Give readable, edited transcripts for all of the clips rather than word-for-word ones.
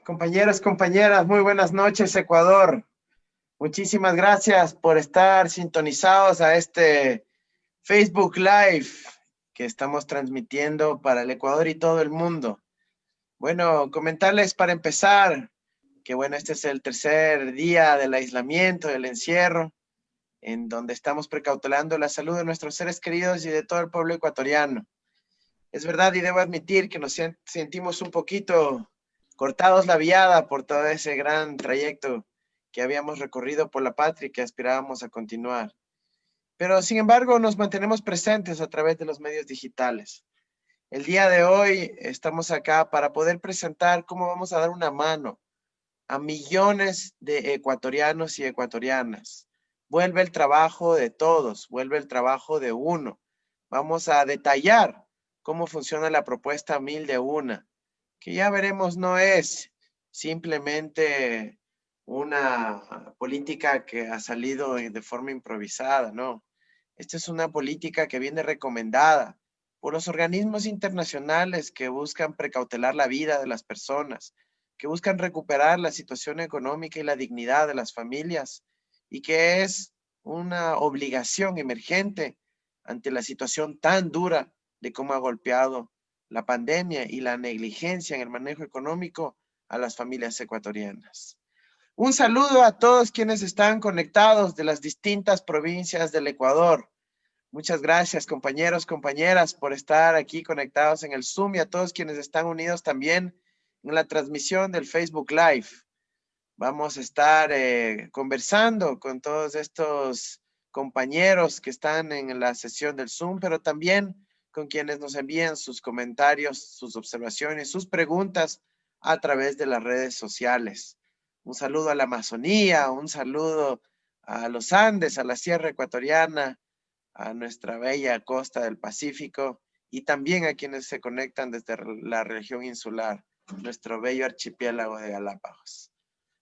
Compañeros, compañeras, muy buenas noches, Ecuador. Muchísimas gracias por estar sintonizados a este Facebook Live que estamos transmitiendo para el Ecuador y todo el mundo. Bueno, comentarles para empezar que este es el tercer día del aislamiento, del encierro, en donde estamos precautelando la salud de nuestros seres queridos y de todo el pueblo ecuatoriano. Es verdad y debo admitir que nos sentimos un poquito cortados la viada por todo ese gran trayecto que habíamos recorrido por la patria y que aspirábamos a continuar. Pero sin embargo nos mantenemos presentes a través de los medios digitales. El día de hoy estamos acá para poder presentar cómo vamos a dar una mano a millones de ecuatorianos y ecuatorianas. Vuelve el trabajo de todos, vuelve el trabajo de uno. Vamos a detallar cómo funciona la propuesta 1000 de una, que ya veremos no es simplemente una política que ha salido de forma improvisada, no. Esta es una política que viene recomendada por los organismos internacionales que buscan precautelar la vida de las personas, que buscan recuperar la situación económica y la dignidad de las familias, y que es una obligación emergente ante la situación tan dura de cómo ha golpeado la pandemia y la negligencia en el manejo económico a las familias ecuatorianas. Un saludo a todos quienes están conectados de las distintas provincias del Ecuador. Muchas gracias, compañeros, compañeras, por estar aquí conectados en el Zoom y a todos quienes están unidos también en la transmisión del Facebook Live. Vamos a estar conversando con todos estos compañeros que están en la sesión del Zoom, pero también con quienes nos envían sus comentarios, sus observaciones, sus preguntas a través de las redes sociales. Un saludo a la Amazonía, un saludo a los Andes, a la Sierra Ecuatoriana, a nuestra bella costa del Pacífico y también a quienes se conectan desde la región insular, nuestro bello archipiélago de Galápagos.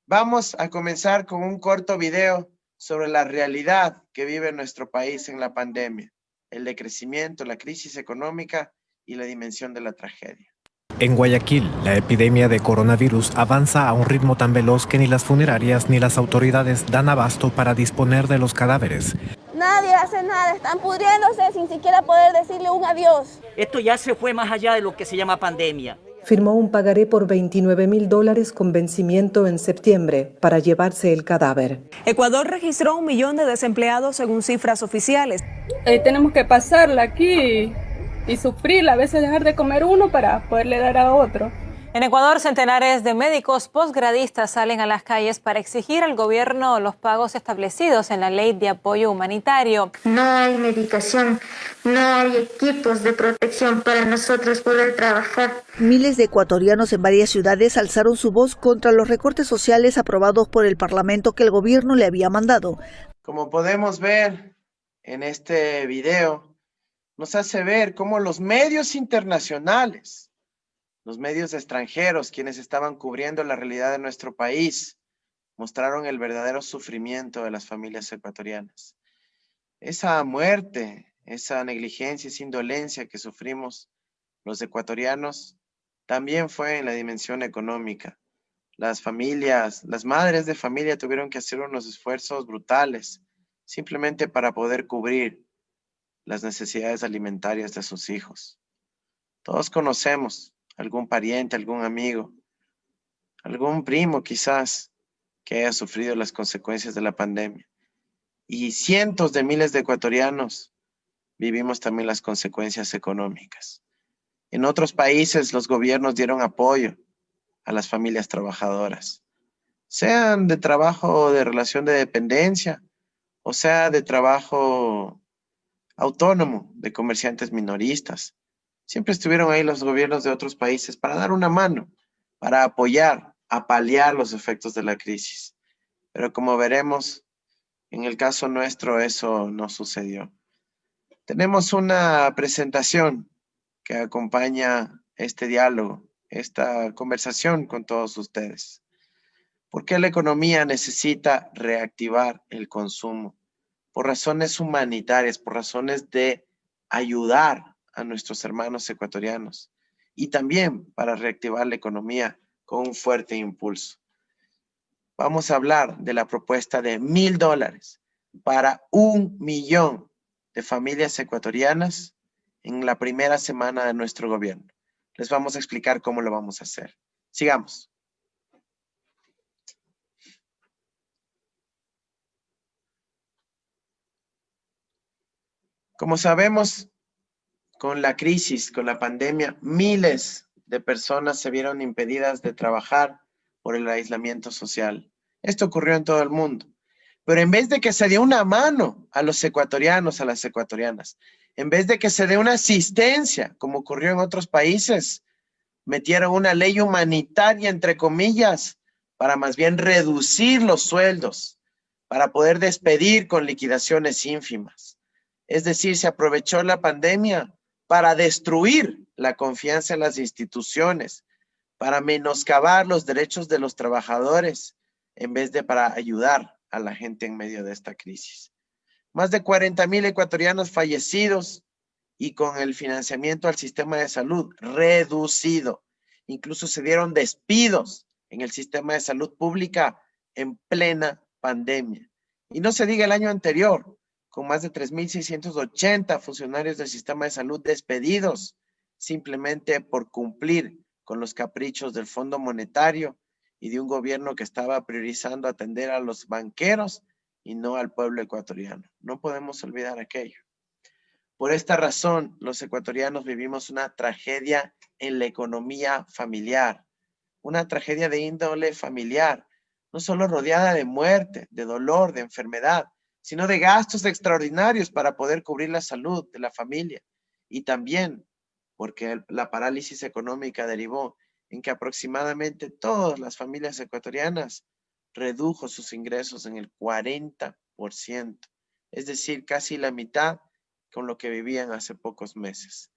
Vamos a comenzar con un corto video sobre la realidad que vive nuestro país en la pandemia, el decrecimiento, la crisis económica y la dimensión de la tragedia. En Guayaquil, la epidemia de coronavirus avanza a un ritmo tan veloz que ni las funerarias ni las autoridades dan abasto para disponer de los cadáveres. Nadie hace nada, están pudriéndose sin siquiera poder decirle un adiós. Esto ya se fue más allá de lo que se llama pandemia. Firmó un pagaré por $29.000 con vencimiento en septiembre para llevarse el cadáver. Ecuador registró 1 millón de desempleados según cifras oficiales. Tenemos que pasarla aquí y sufrirla, a veces dejar de comer uno para poderle dar a otro. En Ecuador, centenares de médicos posgradistas salen a las calles para exigir al gobierno los pagos establecidos en la Ley de Apoyo Humanitario. No hay medicación, no hay equipos de protección para nosotros poder trabajar. Miles de ecuatorianos en varias ciudades alzaron su voz contra los recortes sociales aprobados por el Parlamento que el gobierno le había mandado. Como podemos ver en este video, nos hace ver cómo los medios internacionales, los medios extranjeros, quienes estaban cubriendo la realidad de nuestro país, mostraron el verdadero sufrimiento de las familias ecuatorianas. Esa muerte, esa negligencia, esa indolencia que sufrimos los ecuatorianos, también fue en la dimensión económica. Las familias, las madres de familia tuvieron que hacer unos esfuerzos brutales, simplemente para poder cubrir las necesidades alimentarias de sus hijos. Todos conocemos algún pariente, algún amigo, algún primo quizás que haya sufrido las consecuencias de la pandemia. Y cientos de miles de ecuatorianos vivimos también las consecuencias económicas. En otros países los gobiernos dieron apoyo a las familias trabajadoras, sean de trabajo de relación de dependencia o sea de trabajo autónomo, de comerciantes minoristas. Siempre estuvieron ahí los gobiernos de otros países para dar una mano, para apoyar, a paliar los efectos de la crisis. Pero como veremos, en el caso nuestro eso no sucedió. Tenemos una presentación que acompaña este diálogo, esta conversación con todos ustedes. ¿Por qué la economía necesita reactivar el consumo? Por razones humanitarias, por razones de ayudar a nuestros hermanos ecuatorianos y también para reactivar la economía con un fuerte impulso. Vamos a hablar de la propuesta de $1,000 para 1 millón de familias ecuatorianas en la primera semana de nuestro gobierno. Les vamos a explicar cómo lo vamos a hacer. Sigamos. Como sabemos, con la crisis, con la pandemia, miles de personas se vieron impedidas de trabajar por el aislamiento social. Esto ocurrió en todo el mundo. Pero en vez de que se dé una mano a los ecuatorianos, a las ecuatorianas, en vez de que se dé una asistencia, como ocurrió en otros países, metieron una ley humanitaria, entre comillas, para más bien reducir los sueldos, para poder despedir con liquidaciones ínfimas. Es decir, se aprovechó la pandemia para destruir la confianza en las instituciones, para menoscabar los derechos de los trabajadores, en vez de para ayudar a la gente en medio de esta crisis. Más de 40,000 ecuatorianos fallecidos y con el financiamiento al sistema de salud reducido. Incluso se dieron despidos en el sistema de salud pública en plena pandemia. Y no se diga el año anterior, con más de 3,680 funcionarios del sistema de salud despedidos, simplemente por cumplir con los caprichos del Fondo Monetario y de un gobierno que estaba priorizando atender a los banqueros y no al pueblo ecuatoriano. No podemos olvidar aquello. Por esta razón, los ecuatorianos vivimos una tragedia en la economía familiar, una tragedia de índole familiar, no solo rodeada de muerte, de dolor, de enfermedad, sino de gastos extraordinarios para poder cubrir la salud de la familia. Y también porque la parálisis económica derivó en que aproximadamente todas las familias ecuatorianas redujo sus ingresos en el 40%, es decir, casi la mitad con lo que vivían hace pocos meses.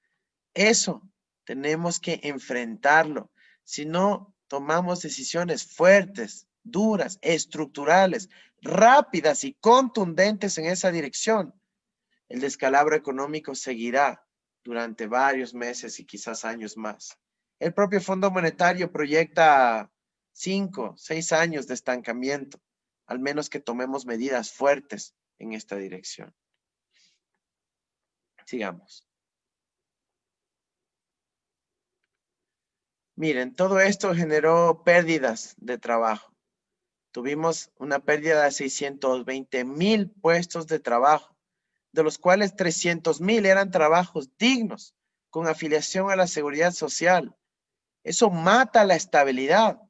Eso tenemos que enfrentarlo. Si no tomamos decisiones fuertes, duras, estructurales, rápidas y contundentes en esa dirección, el descalabro económico seguirá durante varios meses y quizás años más. El propio Fondo Monetario proyecta 5, 6 años de estancamiento, al menos que tomemos medidas fuertes en esta dirección. Sigamos. Miren, todo esto generó pérdidas de trabajo. Tuvimos una pérdida de 620,000 puestos de trabajo, de los cuales 300,000 eran trabajos dignos, con afiliación a la seguridad social. Eso mata la estabilidad.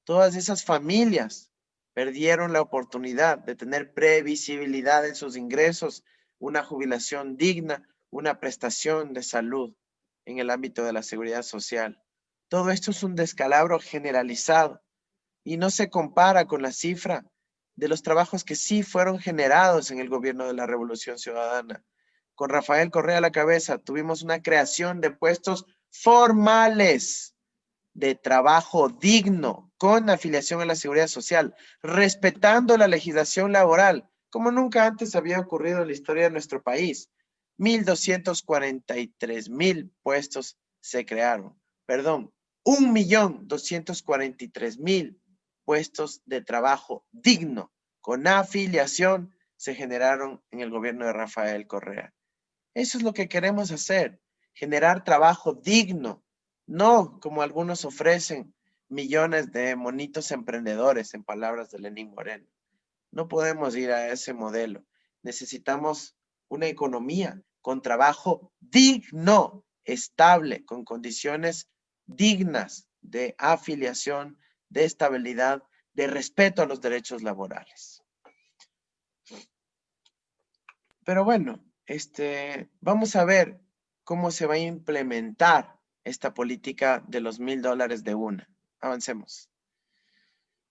Todas esas familias perdieron la oportunidad de tener previsibilidad en sus ingresos, una jubilación digna, una prestación de salud en el ámbito de la seguridad social. Todo esto es un descalabro generalizado y no se compara con la cifra de los trabajos que sí fueron generados en el gobierno de la Revolución Ciudadana. Con Rafael Correa a la cabeza, tuvimos una creación de puestos formales de trabajo digno, con afiliación a la seguridad social, respetando la legislación laboral, como nunca antes había ocurrido en la historia de nuestro país. 1,243,000 puestos se crearon. Perdón, 1,243,000 puestos de trabajo digno, con afiliación, se generaron en el gobierno de Rafael Correa. Eso es lo que queremos hacer, generar trabajo digno, no como algunos ofrecen millones de monitos emprendedores, en palabras de Lenín Moreno. No podemos ir a ese modelo. Necesitamos una economía con trabajo digno, estable, con condiciones dignas de afiliación, de estabilidad, de respeto a los derechos laborales. Pero bueno, vamos a ver cómo se va a implementar esta política de los $1,000 de una. Avancemos.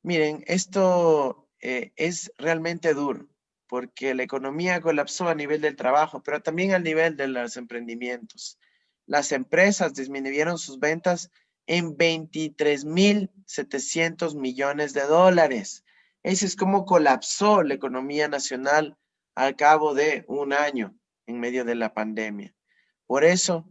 Miren, esto es realmente duro, porque la economía colapsó a nivel del trabajo, pero también al nivel de los emprendimientos. Las empresas disminuyeron sus ventas en 23,700 millones de dólares. Ese es como colapsó la economía nacional al cabo de un año en medio de la pandemia. Por eso,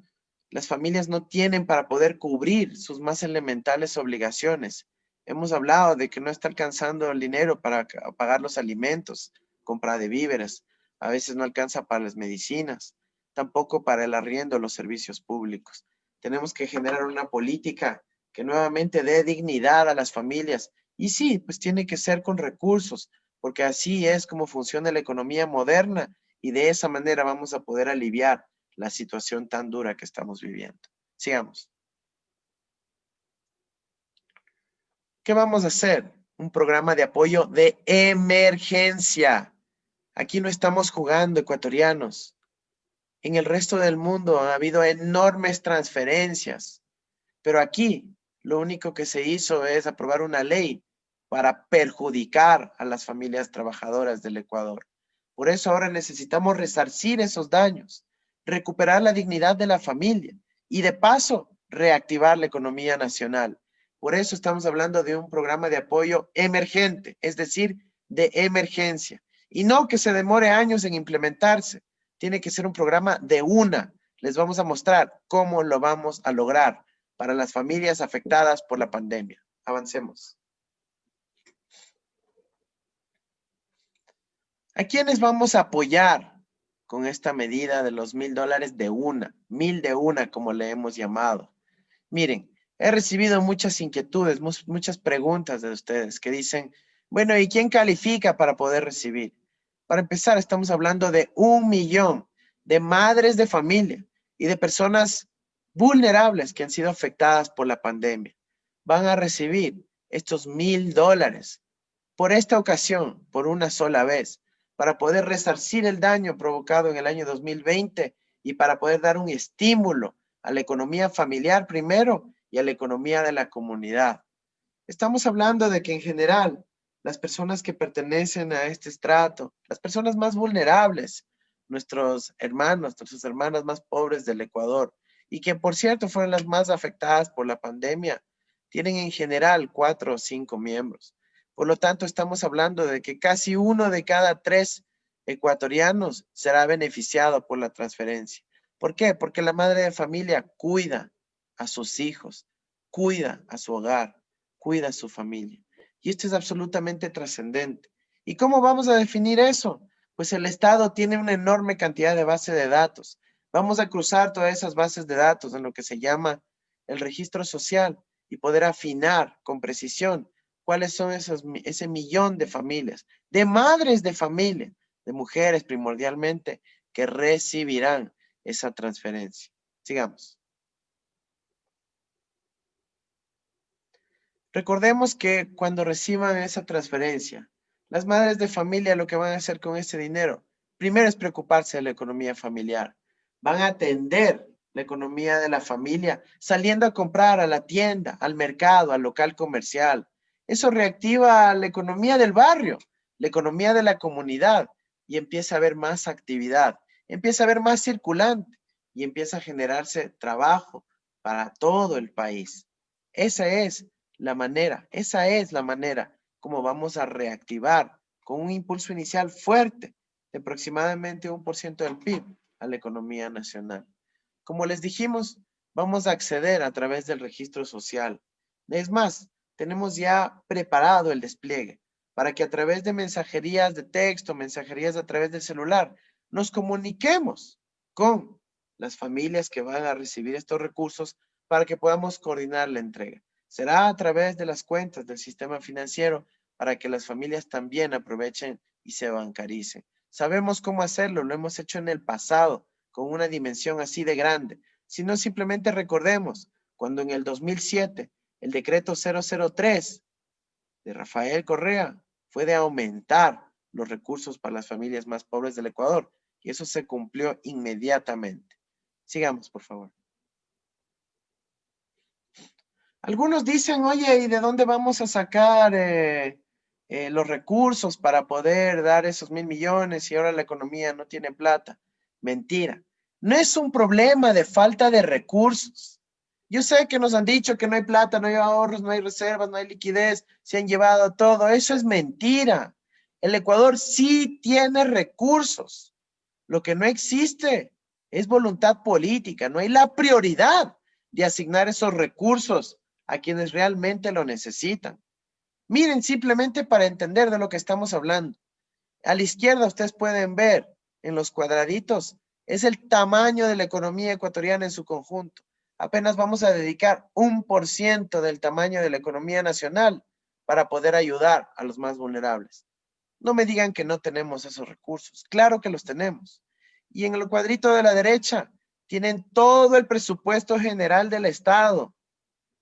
las familias no tienen para poder cubrir sus más elementales obligaciones. Hemos hablado de que no está alcanzando el dinero para pagar los alimentos, compra de víveres, a veces no alcanza para las medicinas, tampoco para el arriendo de los servicios públicos. Tenemos que generar una política que nuevamente dé dignidad a las familias. Y sí, pues tiene que ser con recursos, porque así es como funciona la economía moderna y de esa manera vamos a poder aliviar la situación tan dura que estamos viviendo. Sigamos. ¿Qué vamos a hacer? Un programa de apoyo de emergencia. Aquí no estamos jugando, ecuatorianos. En el resto del mundo ha habido enormes transferencias, pero aquí lo único que se hizo es aprobar una ley para perjudicar a las familias trabajadoras del Ecuador. Por eso ahora necesitamos resarcir esos daños, recuperar la dignidad de la familia y de paso reactivar la economía nacional. Por eso estamos hablando de un programa de apoyo emergente, es decir, de emergencia. Y no que se demore años en implementarse. Tiene que ser un programa de una. Les vamos a mostrar cómo lo vamos a lograr para las familias afectadas por la pandemia. Avancemos. ¿A quiénes vamos a apoyar con esta medida de los $1,000 de una? 1,000 de una, como le hemos llamado. Miren, he recibido muchas inquietudes, muchas preguntas de ustedes que dicen, bueno, ¿y quién califica para poder recibir? Para empezar, estamos hablando de 1 millón de madres de familia y de personas vulnerables que han sido afectadas por la pandemia. Van a recibir estos $1,000 por esta ocasión, por una sola vez, para poder resarcir el daño provocado en el año 2020 y para poder dar un estímulo a la economía familiar primero y a la economía de la comunidad. Estamos hablando de que en general las personas que pertenecen a este estrato, las personas más vulnerables, nuestros hermanos, nuestras hermanas más pobres del Ecuador, y que por cierto fueron las más afectadas por la pandemia, tienen en general 4 o 5 miembros. Por lo tanto, estamos hablando de que casi 1 de cada 3 ecuatorianos será beneficiado por la transferencia. ¿Por qué? Porque la madre de familia cuida a sus hijos, cuida a su hogar, cuida a su familia. Y esto es absolutamente trascendente. ¿Y cómo vamos a definir eso? Pues el Estado tiene una enorme cantidad de bases de datos. Vamos a cruzar todas esas bases de datos en lo que se llama el registro social y poder afinar con precisión cuáles son ese millón de familias, de madres de familia, de mujeres primordialmente, que recibirán esa transferencia. Sigamos. Recordemos que cuando reciban esa transferencia, las madres de familia lo que van a hacer con ese dinero, primero es preocuparse de la economía familiar. Van a atender la economía de la familia saliendo a comprar a la tienda, al mercado, al local comercial. Eso reactiva la economía del barrio, la economía de la comunidad y empieza a haber más actividad, empieza a haber más circulante y empieza a generarse trabajo para todo el país. Esa es la manera como vamos a reactivar con un impulso inicial fuerte de aproximadamente 1% del PIB a la economía nacional. Como les dijimos, vamos a acceder a través del registro social. Es más, tenemos ya preparado el despliegue para que a través de mensajerías de texto, mensajerías a través del celular, nos comuniquemos con las familias que van a recibir estos recursos para que podamos coordinar la entrega. Será a través de las cuentas del sistema financiero para que las familias también aprovechen y se bancaricen. Sabemos cómo hacerlo, lo hemos hecho en el pasado con una dimensión así de grande. Si no, simplemente recordemos cuando en el 2007 el decreto 003 de Rafael Correa fue de aumentar los recursos para las familias más pobres del Ecuador y eso se cumplió inmediatamente. Sigamos, por favor. Algunos dicen, oye, ¿y de dónde vamos a sacar los recursos para poder dar esos 1,000 millones y ahora la economía no tiene plata? Mentira. No es un problema de falta de recursos. Yo sé que nos han dicho que no hay plata, no hay ahorros, no hay reservas, no hay liquidez, se han llevado todo. Eso es mentira. El Ecuador sí tiene recursos. Lo que no existe Es voluntad política, no hay la prioridad de asignar esos recursos a quienes realmente lo necesitan. Miren, simplemente para entender de lo que estamos hablando. A la izquierda ustedes pueden ver en los cuadraditos, es el tamaño de la economía ecuatoriana en su conjunto. Apenas vamos a dedicar 1% del tamaño de la economía nacional para poder ayudar a los más vulnerables. No me digan que no tenemos esos recursos. Claro que los tenemos. Y en el cuadrito de la derecha tienen todo el presupuesto general del Estado,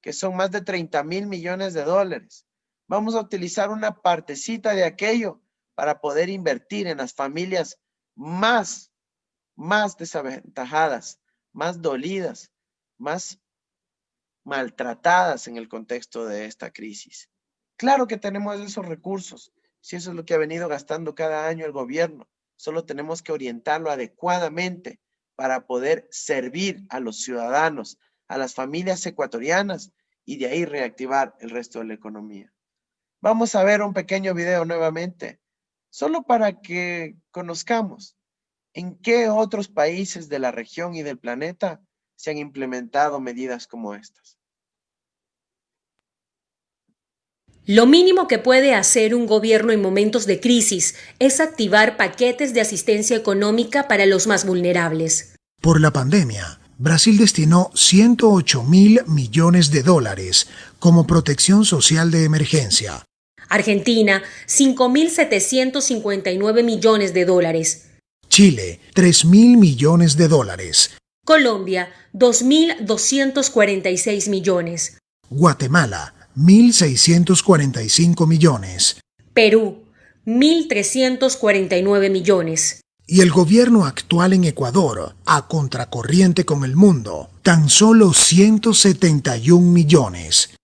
que son más de 30,000 millones de dólares. Vamos a utilizar una partecita de aquello para poder invertir en las familias más desaventajadas, más dolidas, más maltratadas en el contexto de esta crisis. Claro que tenemos esos recursos, si eso es lo que ha venido gastando cada año el gobierno, solo tenemos que orientarlo adecuadamente para poder servir a los ciudadanos, a las familias ecuatorianas y de ahí reactivar el resto de la economía. Vamos a ver un pequeño video nuevamente, solo para que conozcamos en qué otros países de la región y del planeta se han implementado medidas como estas. Lo mínimo que puede hacer un gobierno en momentos de crisis es activar paquetes de asistencia económica para los más vulnerables. Por la pandemia, Brasil destinó 108.000 millones de dólares como protección social de emergencia. Argentina, 5.759 millones de dólares. Chile, 3.000 millones de dólares. Colombia, 2.246 millones. Guatemala, 1.645 millones. Perú, 1.349 millones. Y el gobierno actual en Ecuador, a contracorriente con el mundo, tan solo 171 millones.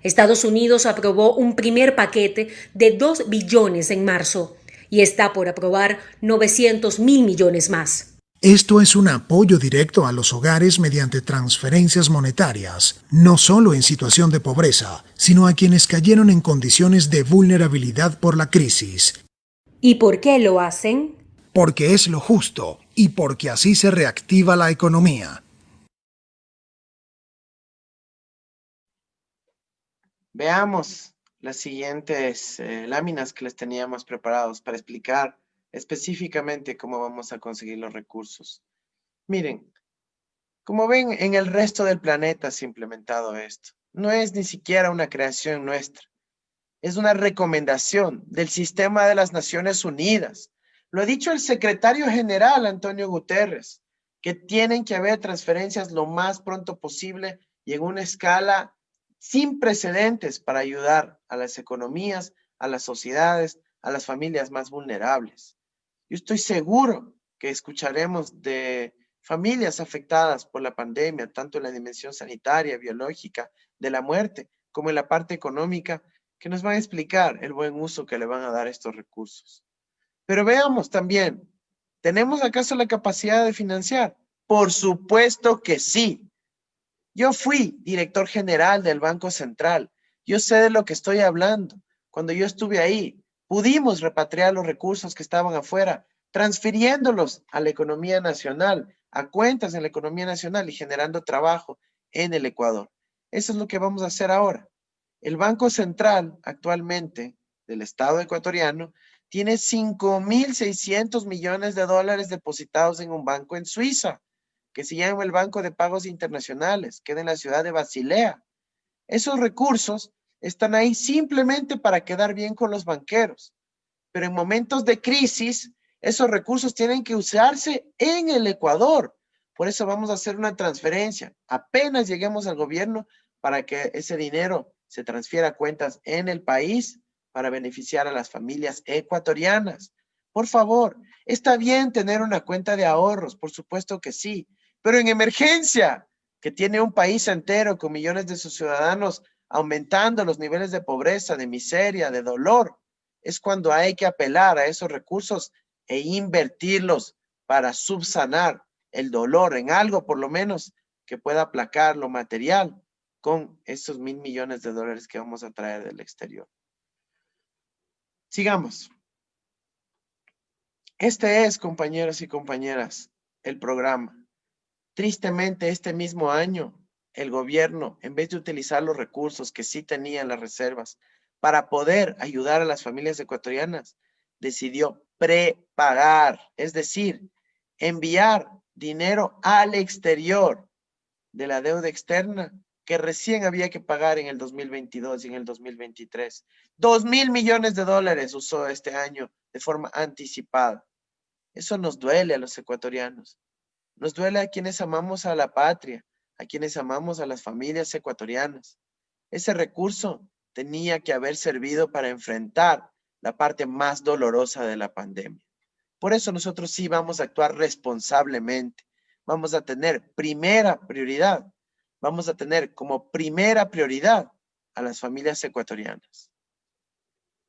Estados Unidos aprobó un primer paquete de 2 billones en marzo y está por aprobar 900.000 millones más. Esto es un apoyo directo a los hogares mediante transferencias monetarias, no solo en situación de pobreza, sino a quienes cayeron en condiciones de vulnerabilidad por la crisis. ¿Y por qué lo hacen? Porque es lo justo y porque así se reactiva la economía. Veamos las siguientes láminas que les teníamos preparados para explicar específicamente cómo vamos a conseguir los recursos. Miren, como ven, en el resto del planeta se ha implementado esto. No es ni siquiera una creación nuestra. Es una recomendación del sistema de las Naciones Unidas. Lo ha dicho el secretario general, Antonio Guterres, que tienen que haber transferencias lo más pronto posible y en una escala sin precedentes para ayudar a las economías, a las sociedades, a las familias más vulnerables. Yo estoy seguro que escucharemos de familias afectadas por la pandemia, tanto en la dimensión sanitaria, biológica, de la muerte, como en la parte económica, que nos van a explicar el buen uso que le van a dar estos recursos. Pero veamos también, ¿tenemos acaso la capacidad de financiar? Por supuesto que sí. Yo fui director general del Banco Central. Yo sé de lo que estoy hablando. Cuando yo estuve ahí, pudimos repatriar los recursos que estaban afuera, transfiriéndolos a la economía nacional, a cuentas en la economía nacional y generando trabajo en el Ecuador. Eso es lo que vamos a hacer ahora. El Banco Central actualmente del Estado ecuatoriano tiene 5.600 millones de dólares depositados en un banco en Suiza, que se llama el Banco de Pagos Internacionales, queda en la ciudad de Basilea. Esos recursos están ahí simplemente para quedar bien con los banqueros. Pero en momentos de crisis, esos recursos tienen que usarse en el Ecuador. Por eso vamos a hacer una transferencia. Apenas lleguemos al gobierno para que ese dinero se transfiera a cuentas en el país para beneficiar a las familias ecuatorianas. Por favor, está bien tener una cuenta de ahorros, por supuesto que sí, pero en emergencia, que tiene un país entero con millones de sus ciudadanos aumentando los niveles de pobreza, de miseria, de dolor, es cuando hay que apelar a esos recursos e invertirlos para subsanar el dolor en algo, por lo menos, que pueda aplacar lo material con esos 1.000 millones de dólares que vamos a traer del exterior. Sigamos. Este es, compañeros y compañeras, el programa. Tristemente, este mismo año, el gobierno, en vez de utilizar los recursos que sí tenían las reservas para poder ayudar a las familias ecuatorianas, decidió prepagar, es decir, enviar dinero al exterior de la deuda externa que recién había que pagar en el 2022 y en el 2023. 2.000 millones de dólares usó este año de forma anticipada. Eso nos duele a los ecuatorianos. Nos duele a quienes amamos a la patria, a quienes amamos a las familias ecuatorianas. Ese recurso tenía que haber servido para enfrentar la parte más dolorosa de la pandemia. Por eso nosotros sí vamos a actuar responsablemente. Vamos a tener primera prioridad. Vamos a tener como primera prioridad a las familias ecuatorianas.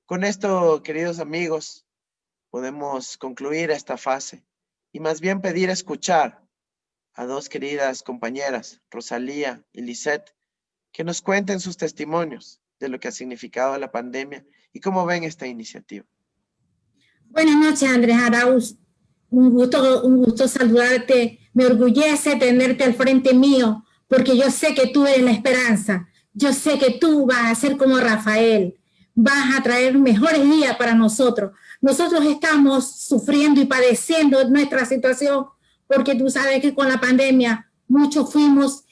Con esto, queridos amigos, podemos concluir esta fase y más bien pedir escuchar a dos queridas compañeras, Rosalía y Lisette, que nos cuenten sus testimonios de lo que ha significado la pandemia y cómo ven esta iniciativa. Buenas noches, Andrés Arauz. Un gusto saludarte. Me orgullece tenerte al frente mío, porque yo sé que tú eres la esperanza. Yo sé que tú vas a ser como Rafael. Vas a traer mejores días para nosotros. Nosotros estamos sufriendo y padeciendo nuestra situación, porque tú sabes que con la pandemia muchos fuimos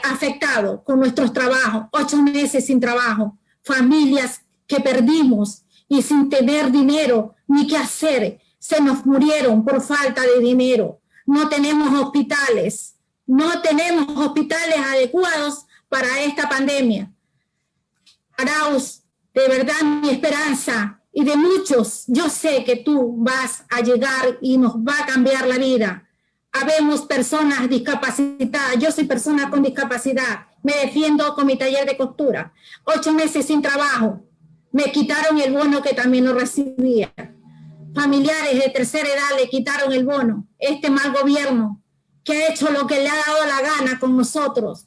afectados con nuestros trabajos, 8 meses sin trabajo, familias que perdimos y sin tener dinero ni qué hacer, se nos murieron por falta de dinero. No tenemos hospitales adecuados para esta pandemia. Arauz, de verdad mi esperanza y de muchos, yo sé que tú vas a llegar y nos va a cambiar la vida. Habemos personas discapacitadas, yo soy persona con discapacidad, me defiendo con mi taller de costura, 8 meses sin trabajo, me quitaron el bono que también lo recibía. Familiares de tercera edad le quitaron el bono. Este mal gobierno que ha hecho lo que le ha dado la gana con nosotros,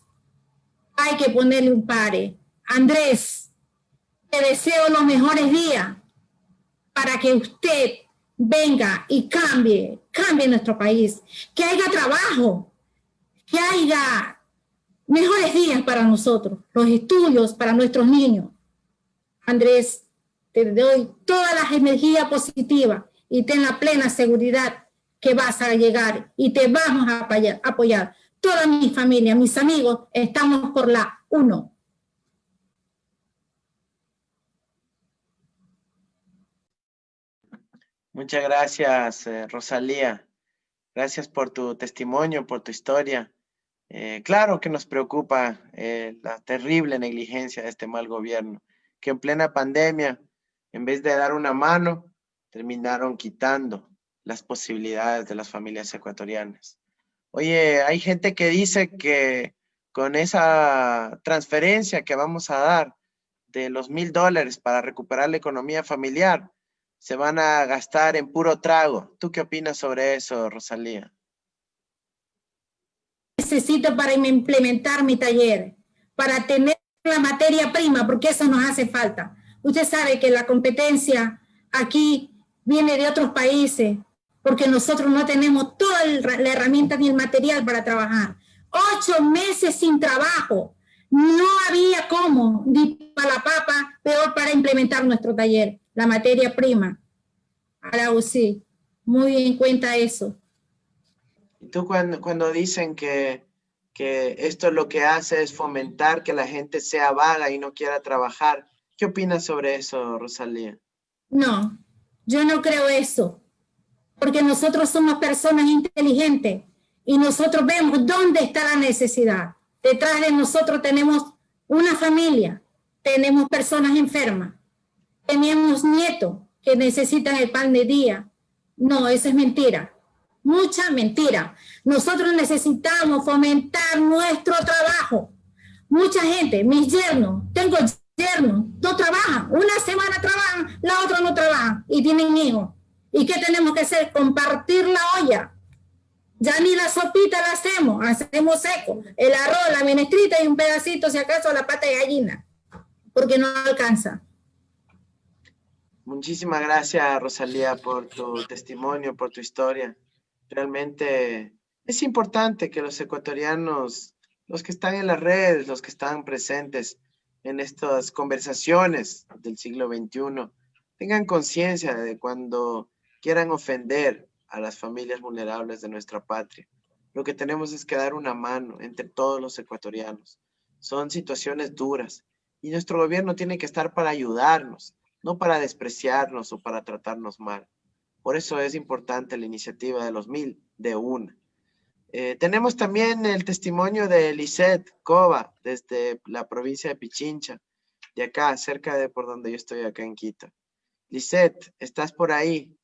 hay que ponerle un pare. Andrés, te deseo los mejores días para que usted venga y cambie nuestro país, que haya trabajo, que haya mejores días para nosotros, los estudios para nuestros niños. Andrés, te doy todas las energías positivas y ten la plena seguridad que vas a llegar y te vamos a apoyar. Toda mi familia, mis amigos, estamos por la 1. Muchas gracias, Rosalía. Gracias por tu testimonio, por tu historia. Claro que nos preocupa la terrible negligencia de este mal gobierno, que en plena pandemia, en vez de dar una mano, terminaron quitando las posibilidades de las familias ecuatorianas. Oye, hay gente que dice que con esa transferencia que vamos a dar de los $1.000 para recuperar la economía familiar, se van a gastar en puro trago. ¿Tú qué opinas sobre eso, Rosalía? Necesito para implementar mi taller, para tener la materia prima, porque eso nos hace falta. Usted sabe que la competencia aquí viene de otros países, porque nosotros no tenemos toda la herramienta ni el material para trabajar. 8 meses sin trabajo. No había cómo, ni para la papa, peor para implementar nuestro taller, la materia prima. Ahora sí, muy en cuenta eso. ¿Y tú cuando dicen que esto lo que hace es fomentar que la gente sea vaga y no quiera trabajar, qué opinas sobre eso, Rosalía? No, yo no creo eso, porque nosotros somos personas inteligentes y nosotros vemos dónde está la necesidad. Detrás de nosotros tenemos una familia, tenemos personas enfermas, tenemos nietos que necesitan el pan de día. No, eso es mentira, mucha mentira. Nosotros necesitamos fomentar nuestro trabajo. Mucha gente, mis yernos, tengo yernos, no trabajan, una semana trabajan, la otra no trabajan y tienen hijos. ¿Y qué tenemos que hacer? Compartir la olla. Ya ni la sopita la hacemos seco. El arroz, la menestrita y un pedacito, si acaso, la pata de gallina, porque no alcanza. Muchísimas gracias, Rosalía, por tu testimonio, por tu historia. Realmente Es importante que los ecuatorianos, los que están en las redes, los que están presentes en estas conversaciones del siglo XXI, tengan conciencia de cuando quieran ofender a las familias vulnerables de nuestra patria. Lo que tenemos es que dar una mano entre todos los ecuatorianos. Son situaciones duras y nuestro gobierno tiene que estar para ayudarnos, no para despreciarnos o para tratarnos mal. Por eso es importante la iniciativa de los 1000 de una. Tenemos también el testimonio de Lisette Cova desde la provincia de Pichincha, de acá, cerca de por donde yo estoy acá en Quito. Lisette, ¿estás por ahí?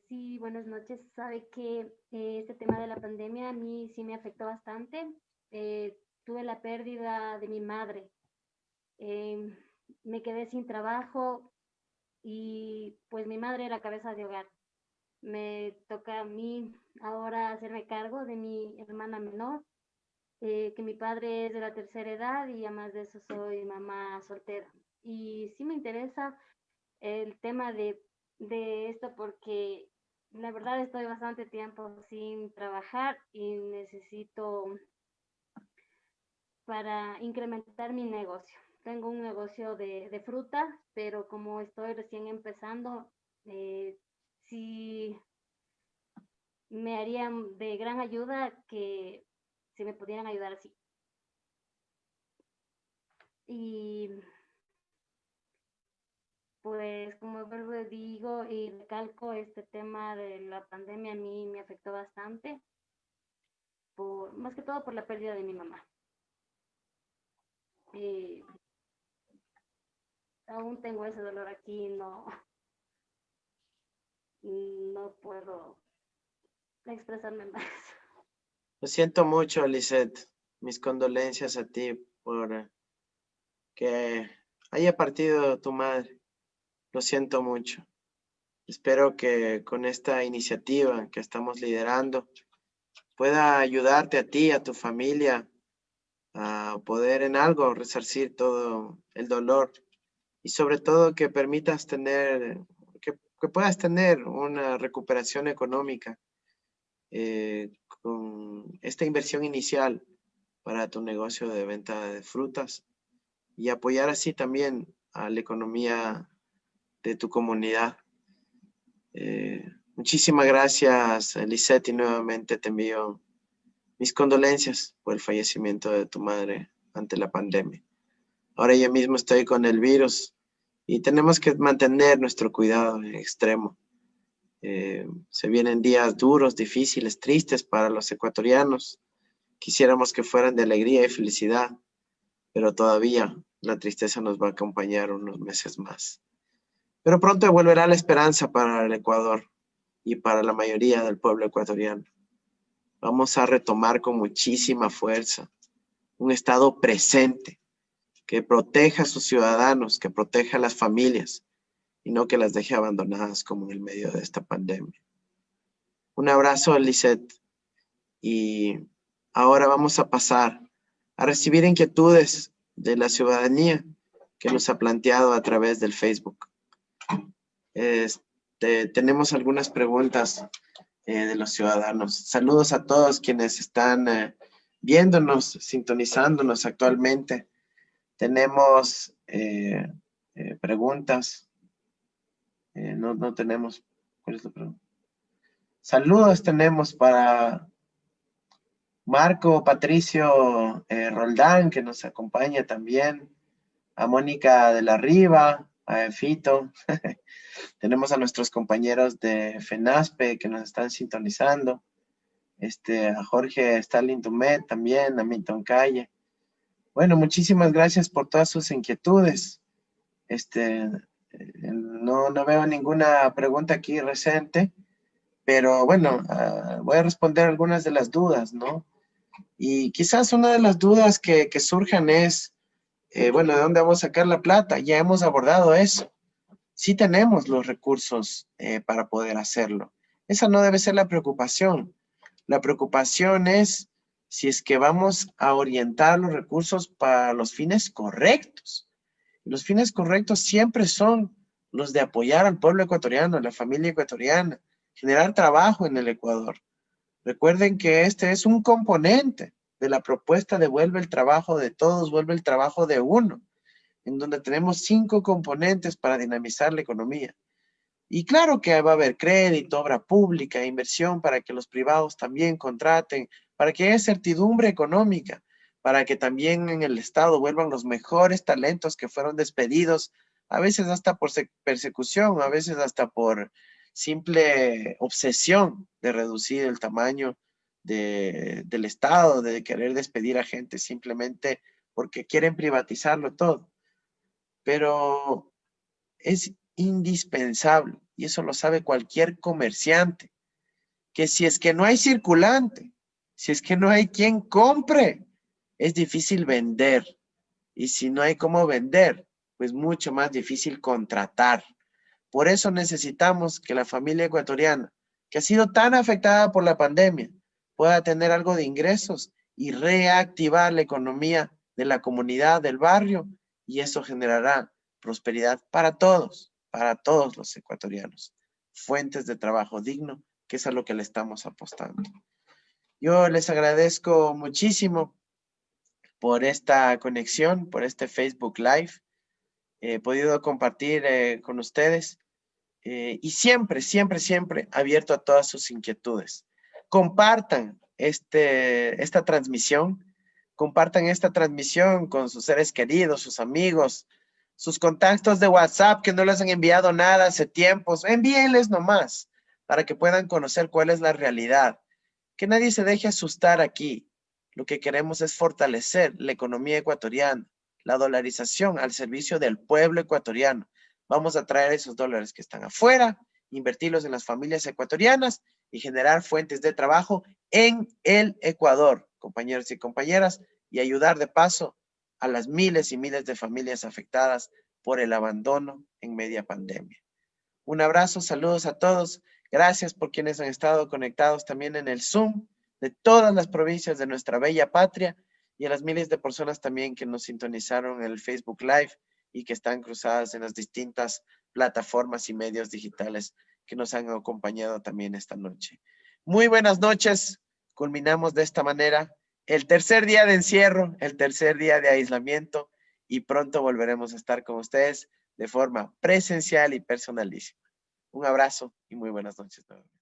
Sí, buenas noches. Sabe que este tema de la pandemia a mí sí me afectó bastante. Tuve la pérdida de mi madre. Me quedé sin trabajo y pues mi madre era cabeza de hogar. Me toca a mí ahora hacerme cargo de mi hermana menor, que mi padre es de la tercera edad y además de eso soy mamá soltera. Y sí me interesa el tema de esto porque la verdad estoy bastante tiempo sin trabajar y necesito para incrementar mi negocio. Tengo un negocio de fruta, pero como estoy recién empezando, sí me harían de gran ayuda que si me pudieran ayudar así. Y pues como vuelvo y digo y recalco, este tema de la pandemia a mí me afectó bastante, más que todo por la pérdida de mi mamá. Aún tengo ese dolor aquí, no puedo expresarme más. Lo siento mucho, Lisette. Mis condolencias a ti por que haya partido tu madre. Lo siento mucho. Espero que con esta iniciativa que estamos liderando pueda ayudarte a ti, a tu familia, a poder en algo resarcir todo el dolor y sobre todo que permitas tener, que puedas tener una recuperación económica con esta inversión inicial para tu negocio de venta de frutas y apoyar así también a la economía de tu comunidad. Muchísimas gracias, Lisette, y nuevamente te envío mis condolencias por el fallecimiento de tu madre ante la pandemia. Ahora yo mismo estoy con el virus y tenemos que mantener nuestro cuidado en extremo. Se vienen días duros, difíciles, tristes para los ecuatorianos. Quisiéramos que fueran de alegría y felicidad, pero todavía la tristeza nos va a acompañar unos meses más. Pero pronto volverá la esperanza para el Ecuador y para la mayoría del pueblo ecuatoriano. Vamos a retomar con muchísima fuerza un Estado presente que proteja a sus ciudadanos, que proteja a las familias y no que las deje abandonadas como en el medio de esta pandemia. Un abrazo, Lisette. Y ahora vamos a pasar a recibir inquietudes de la ciudadanía que nos ha planteado a través del Facebook. Tenemos algunas preguntas de los ciudadanos. Saludos a todos quienes están viéndonos, sintonizándonos actualmente. Tenemos preguntas. No tenemos. ¿Cuál es la pregunta? Saludos tenemos para Marco Patricio Roldán, que nos acompaña también. A Mónica de la Riva, a Fito. Tenemos a nuestros compañeros de FENASPE que nos están sintonizando. A Jorge Stalin Dumet también, a Milton Calle. Bueno, muchísimas gracias por todas sus inquietudes. No veo ninguna pregunta aquí reciente, pero bueno, voy a responder algunas de las dudas, ¿no? Y quizás una de las dudas que surjan es, bueno, ¿de dónde vamos a sacar la plata? Ya hemos abordado eso. Sí tenemos los recursos para poder hacerlo. Esa no debe ser la preocupación. La preocupación es si es que vamos a orientar los recursos para los fines correctos. Los fines correctos siempre son los de apoyar al pueblo ecuatoriano, a la familia ecuatoriana, generar trabajo en el Ecuador. Recuerden que este es un componente de la propuesta de vuelve el trabajo de todos, vuelve el trabajo de uno, en donde tenemos 5 componentes para dinamizar la economía. Y claro que va a haber crédito, obra pública, inversión para que los privados también contraten, para que haya certidumbre económica, para que también en el Estado vuelvan los mejores talentos que fueron despedidos, a veces hasta por persecución, a veces hasta por simple obsesión de reducir el tamaño del Estado, de querer despedir a gente simplemente porque quieren privatizarlo todo. Pero es indispensable, y eso lo sabe cualquier comerciante, que si es que no hay circulante, si es que no hay quien compre, es difícil vender. Y si no hay cómo vender, pues mucho más difícil contratar. Por eso necesitamos que la familia ecuatoriana, que ha sido tan afectada por la pandemia, pueda tener algo de ingresos y reactivar la economía de la comunidad, del barrio, y eso generará prosperidad para todos los ecuatorianos. Fuentes de trabajo digno, que es a lo que le estamos apostando. Yo les agradezco muchísimo por esta conexión, por este Facebook Live. He podido compartir con ustedes y siempre abierto a todas sus inquietudes. Compartan esta transmisión con sus seres queridos, sus amigos, sus contactos de WhatsApp que no les han enviado nada hace tiempos. Envíenles nomás para que puedan conocer cuál es la realidad. Que nadie se deje asustar aquí. Lo que queremos es fortalecer la economía ecuatoriana, la dolarización al servicio del pueblo ecuatoriano. Vamos a traer esos dólares que están afuera, invertirlos en las familias ecuatorianas y generar fuentes de trabajo en el Ecuador, compañeros y compañeras, y ayudar de paso a las miles y miles de familias afectadas por el abandono en media pandemia. Un abrazo, saludos a todos. Gracias por quienes han estado conectados también en el Zoom de todas las provincias de nuestra bella patria y a las miles de personas también que nos sintonizaron en el Facebook Live y que están cruzadas en las distintas plataformas y medios digitales que nos han acompañado también esta noche. Muy buenas noches. Culminamos de esta manera el tercer día de encierro, el tercer día de aislamiento y pronto volveremos a estar con ustedes de forma presencial y personalísima. Un abrazo y muy buenas noches nuevamente.